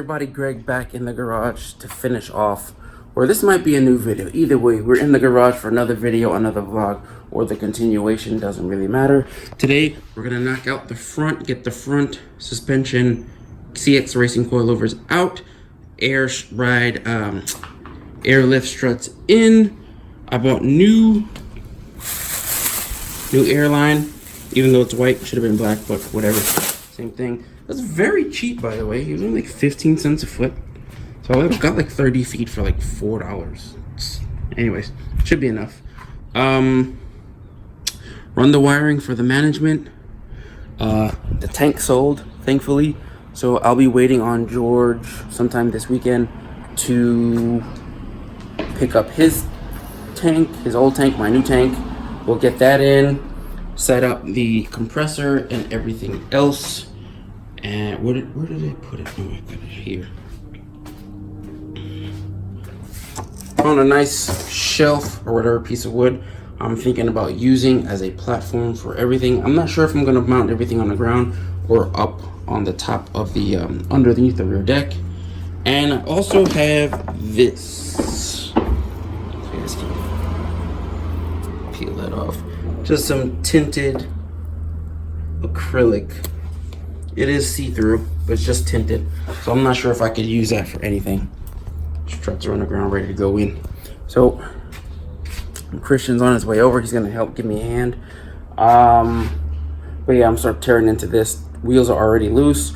buddy Greg back in the garage to finish off, or this might be a new video. Either way, we're in the garage for another video, another vlog, or the continuation, doesn't really matter. Today, we're gonna knock out the front, get the front suspension CX Racing coilovers out, airlift struts in. I bought new airline, even though it's white, should have been black, but whatever, same thing. That's very cheap, by the way. It was only like 15 cents a foot. So I got like 30 feet for like $4. Anyways, should be enough. Run the wiring for the management. The tank sold, thankfully. So I'll be waiting on George sometime this weekend to pick up his tank, his old tank, my new tank. We'll get that in, set up the compressor and everything else. And where did I put it? Oh, I got it here. Found a nice shelf or whatever piece of wood I'm thinking about using as a platform for everything. I'm not sure if I'm gonna mount everything on the ground or up on the top of the underneath the rear deck. And I also have this. You guys can peel that off. Just some tinted acrylic. It is see-through, but it's just tinted. So I'm not sure if I could use that for anything. Struts are on the ground, ready to go in. So Christian's on his way over. He's gonna help give me a hand. But yeah, I'm start tearing into this. Wheels are already loose.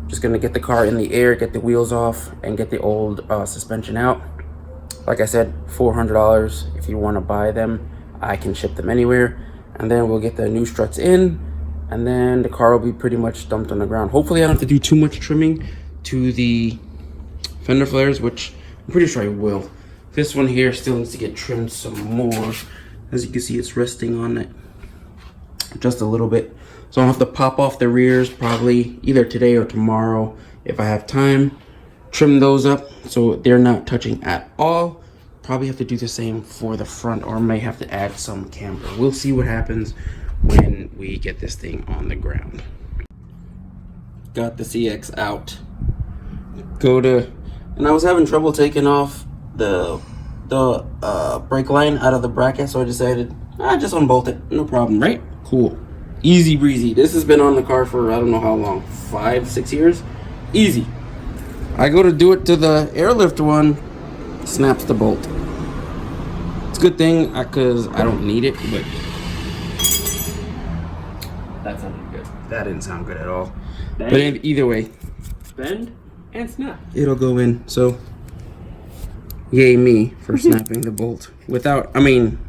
Just gonna get the car in the air, get the wheels off, and get the old suspension out. Like I said, $400. If you want to buy them, I can ship them anywhere. And then we'll get the new struts in, and then the car will be pretty much dumped on the ground. Hopefully I don't have to do too much trimming to the fender flares, which I'm pretty sure I will. This one here still needs to get trimmed some more. As you can see, it's resting on it just a little bit. So I'll have to pop off the rears probably either today or tomorrow if I have time. Trim those up so they're not touching at all. Probably have to do the same for the front, or may have to add some camber. We'll see what happens when we get this thing on the ground. Got the CX out. And I was having trouble taking off the brake line out of the bracket, so I decided I just unbolt it. No problem, right? Cool. Easy breezy. This has been on the car for I don't know how long, 5-6 years. Easy. I go to do it to the airlift one, snaps the bolt. It's a good thing because I don't need it, but that sounded good. That didn't sound good at all. Bend. But either way, Bend and snap. it'll go in. So yay me for snapping the bolt without, I mean,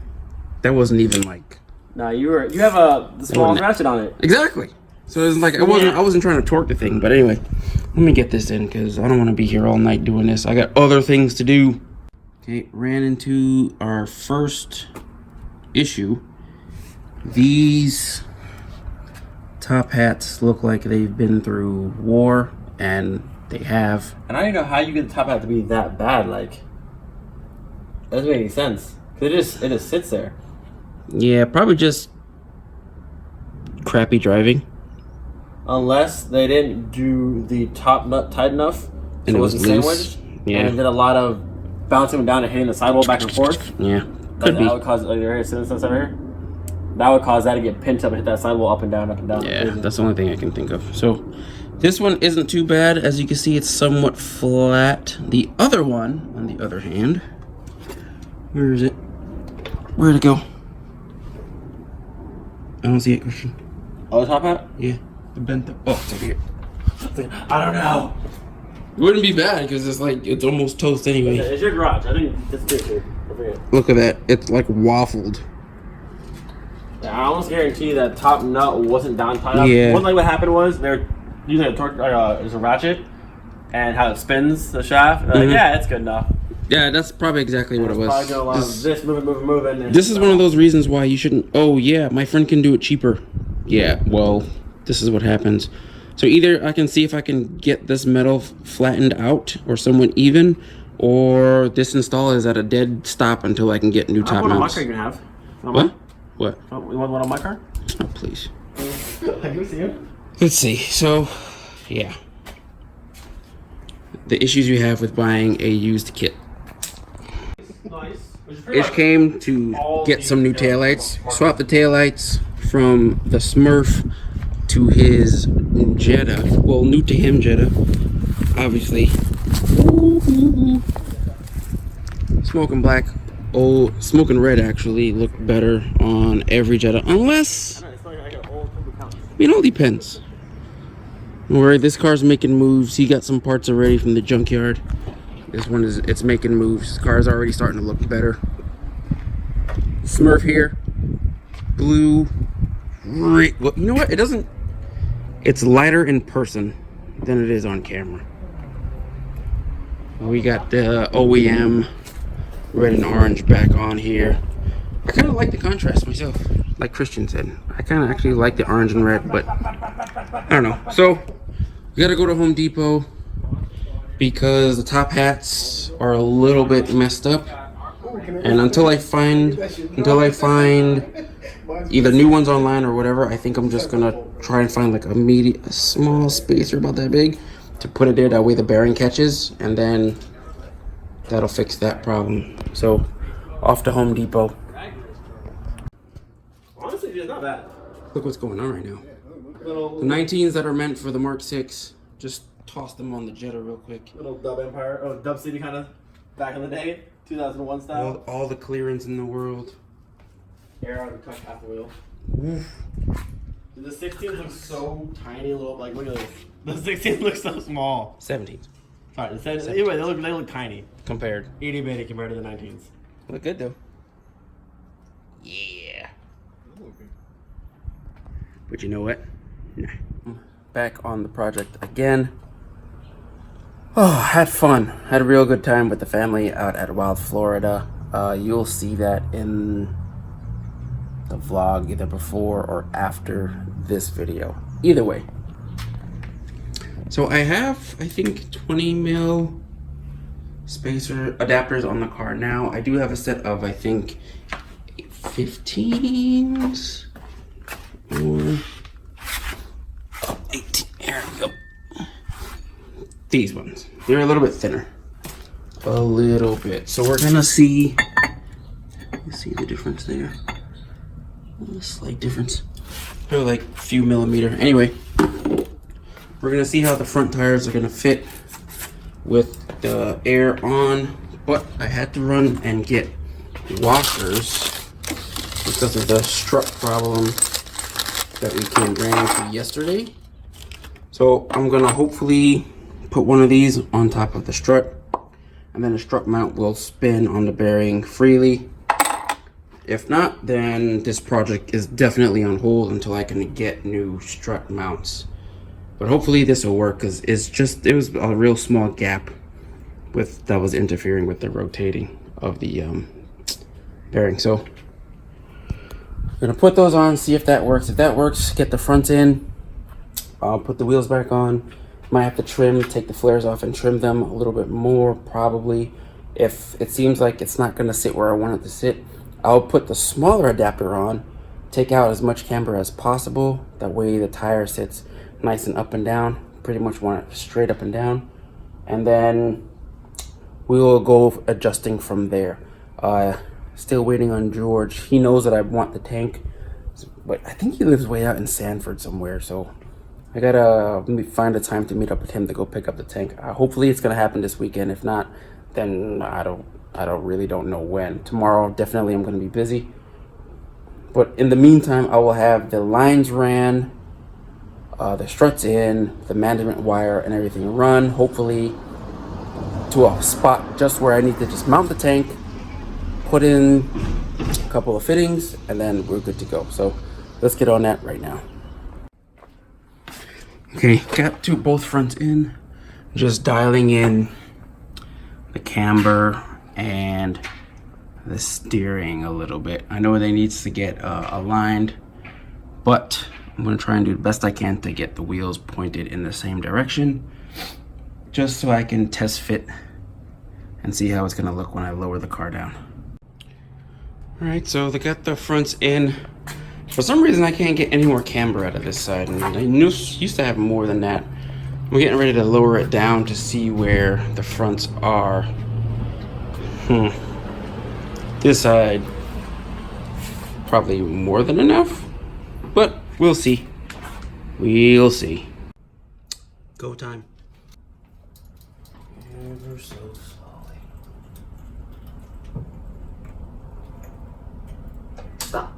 that wasn't even like. No, you have the small ratchet on it. Exactly. So it's like I wasn't trying to torque the thing, but anyway, let me get this in because I don't want to be here all night doing this. I got other things to do. Okay, ran into our first issue. These top hats look like they've been through war, and they have. And I don't even know how you get the top hat to be that bad. Like, that doesn't make any sense. Cause it just sits there. Yeah, probably just crappy driving. Unless they didn't do the top nut tight enough, And it was loose. sandwiched, Yeah. and did a lot of bouncing down and hitting the sidewall back and forth. Yeah, could be. That would cause over here. That would cause that to get pinched up and hit that sidewall up and down, up and down. Yeah, that's the only thing I can think of. So this one isn't too bad. As you can see, it's somewhat flat. The other one, on the other hand, where is it? Where'd it go? I don't see it, Christian. Oh, the top hat? Yeah, the bent up. Oh, it's over here. I don't know. It wouldn't be bad because it's like it's almost toast anyway. It's your garage. I think it's picture. I forget. Look at that. It's like waffled. Yeah, I almost guarantee that top nut wasn't down tight enough. Yeah. One thing what happened was they're using a torque, there's a ratchet, and how it spins the shaft. And they're like, yeah, it's good enough. Yeah, that's probably exactly what it was. Probably doing a lot of this moving. This is one of those reasons why you shouldn't. Oh yeah, my friend can do it cheaper. Yeah, well, this is what happens. So either I can see if I can get this metal flattened out or somewhat even, or this install is at a dead stop until I can get new top mounts. What on my car you can have? What? What? You want one on my car? Oh, please. Have you seen it? Let's see. So, yeah. the issues you have with buying a used kit. Nice. Ish came to get some new taillights. Swap the taillights from the Smurf to his Jetta. Well, new to him Jetta, obviously. Smoking black. Oh, smoking red actually looked better on every Jetta, unless, it all depends. Alright, this car's making moves. He got some parts already from the junkyard. This one it's making moves. This car's already starting to look better. Smurf here, blue, red. Well, you know what? It doesn't. It's lighter in person than it is on camera. We got the OEM red and orange back on here. I kind of like the contrast myself, like Christian said. I kind of actually like the orange and red, but I don't know. So we gotta go to Home Depot because the top hats are a little bit messed up. And until I find either new ones online or whatever, I think I'm just gonna try and find like a small spacer about that big to put it there. That way the bearing catches, and then that'll fix that problem. So off to Home Depot. Honestly, it's not bad. Look what's going on right now. The 19s that are meant for the Mark 6, just toss them on the Jetta real quick. Little Dub Empire, or Dub City kind of back in the day, 2001 style. All the clearance in the world. Air out of touch half the wheel. Dude, the 16s look so tiny, little, like, look at this. The 16s look so small. 17s. Sorry, anyway, they look tiny. Compared. Itty bitty compared to the 19s. Look good though. Yeah. But you know what? Nah. Back on the project again. Oh, had fun. Had a real good time with the family out at Wild Florida. You'll see that in the vlog either before or after this video. Either way. So I have, I think, 20 mil spacer adapters on the car now. I do have a set of, I think, 15s or 18. There we go. These ones. They're a little bit thinner. A little bit. So we're gonna see. You see the difference there? A slight difference. They're like a few millimeter. Anyway, we're gonna see how the front tires are gonna fit with the air on. But I had to run and get washers because of the strut problem that we came ran into yesterday. So I'm gonna hopefully put one of these on top of the strut, and then the strut mount will spin on the bearing freely. If not, then this project is definitely on hold until I can get new strut mounts. But hopefully this will work, because it was a real small gap that was interfering with the rotating of the bearing. So I'm gonna put those on, see if that works. If that works, get the front in. I'll put the wheels back on. Might have to take the flares off and trim them a little bit more, probably. If it seems like it's not gonna sit where I want it to sit, I'll put the smaller adapter on, take out as much camber as possible. That way the tire sits nice and up and down. Pretty much want it straight up and down. And then we will go adjusting from there. Still waiting on George. He knows that I want the tank, but I think he lives way out in Sanford somewhere, so I gotta find a time to meet up with him to go pick up the tank. Hopefully it's gonna happen this weekend. If not, then I really don't know when. Tomorrow, definitely I'm gonna be busy. But in the meantime, I will have the lines ran, the struts in, the management wire and everything run, hopefully to a spot just where I need to just mount the tank, put in a couple of fittings, and then we're good to go. So let's get on that right now. Okay, got both fronts in. Just dialing in the camber and the steering a little bit. I know they needs to get aligned, but I'm gonna try and do the best I can to get the wheels pointed in the same direction, just so I can test fit and see how it's gonna look when I lower the car down. All right, so they got the fronts in. For some reason, I can't get any more camber out of this side, and I used to have more than that. We're getting ready to lower it down to see where the fronts are. This side, probably more than enough, but we'll see. We'll see. Go time. Ever so slowly. Stop.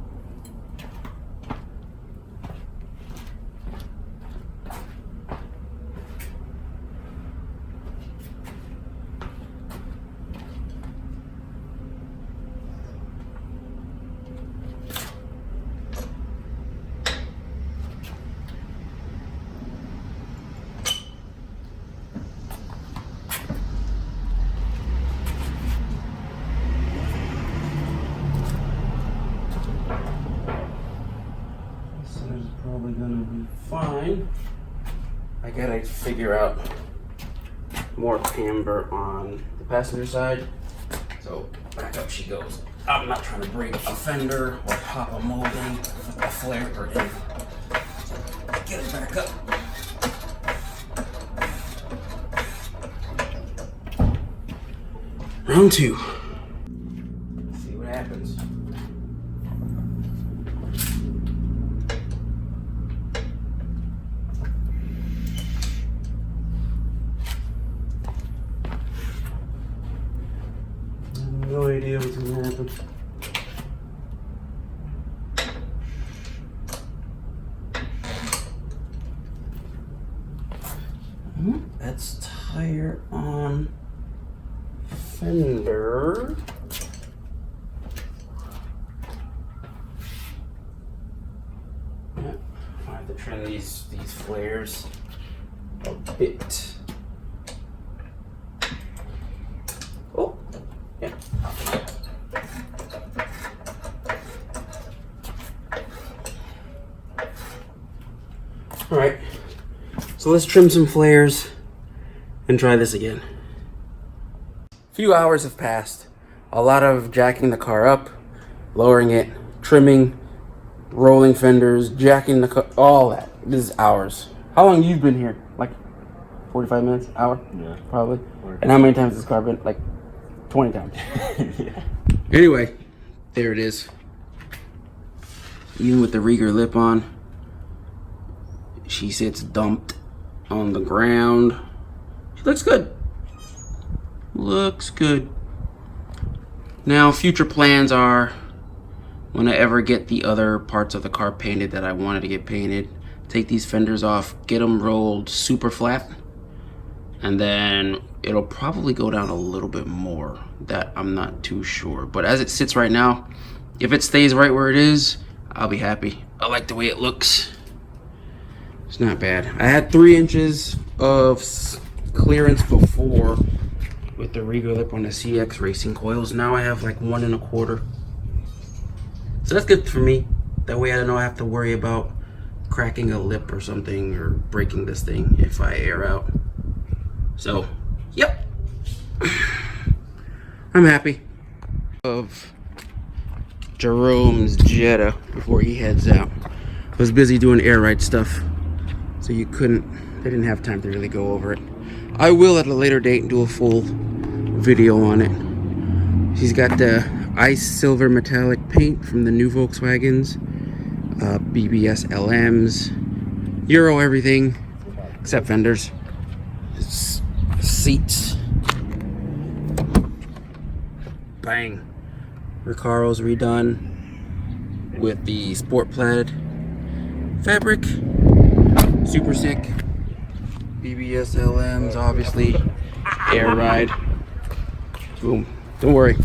Probably gonna be fine. I gotta figure out more camber on the passenger side. So back up she goes. I'm not trying to break a fender or pop a molding with a flare or anything. Get it back up. Round 2. Let's see what happens. No idea what's gonna happen. That's tire on fender. Yeah, I have to trim these flares a bit. Oh, yeah. All right, so let's trim some flares and try this again. A few hours have passed. A lot of jacking the car up, lowering it, trimming, rolling fenders, jacking the car, all that. This is hours. How long you been here? Like 45 minutes, hour? Yeah. Probably. And how many times has this car been? Like 20 times. Yeah. Anyway, there it is. Even with the Rieger lip on, she sits dumped on the ground. She looks good. Looks good. Now, future plans are, when I ever get the other parts of the car painted that I wanted to get painted, take these fenders off, get them rolled super flat, and then it'll probably go down a little bit more. That I'm not too sure. But as it sits right now, if it stays right where it is, I'll be happy. I like the way it looks. It's not bad. I had 3 inches of clearance before with the Rieger lip on the CX racing coils. Now I have like 1 1/4. So that's good for me. That way I don't have to worry about cracking a lip or something or breaking this thing if I air out. So, yep. I'm happy. Of Jerome's Jetta before he heads out. I was busy doing air ride stuff, so they didn't have time to really go over it. I will at a later date do a full video on it. She's got the ice silver metallic paint from the new Volkswagens, BBS LMs, Euro everything except fenders, seats. Bang. Recaro's redone with the sport plaid fabric. Super sick. BBS LMs, obviously. Air ride. Boom. Don't worry.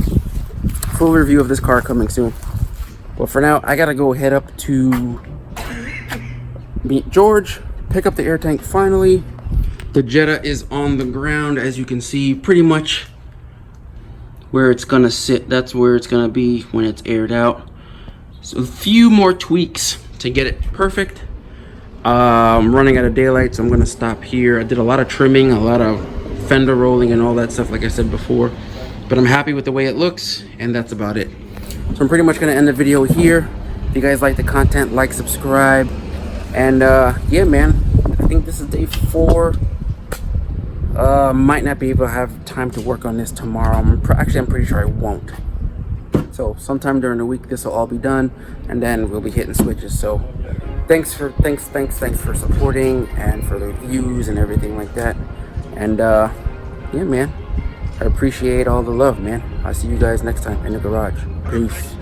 Full review of this car coming soon. But for now, I gotta go head up to meet George, pick up the air tank finally. The Jetta is on the ground, as you can see, pretty much where it's gonna sit. That's where it's gonna be when it's aired out. So a few more tweaks to get it perfect. I'm running out of daylight, so I'm gonna stop here. I did a lot of trimming, a lot of fender rolling and all that stuff, like I said before, but I'm happy with the way it looks, and that's about it. So I'm pretty much gonna end the video here. If you guys like the content, like, subscribe, and yeah, man, I think this is day 4 Might not be able to have time to work on this tomorrow. Actually, I'm pretty sure I won't. So sometime during the week, this will all be done, and then we'll be hitting switches. So thanks for supporting and for the views and everything like that. And yeah, man, I appreciate all the love, man. I'll see you guys next time in the garage. Peace.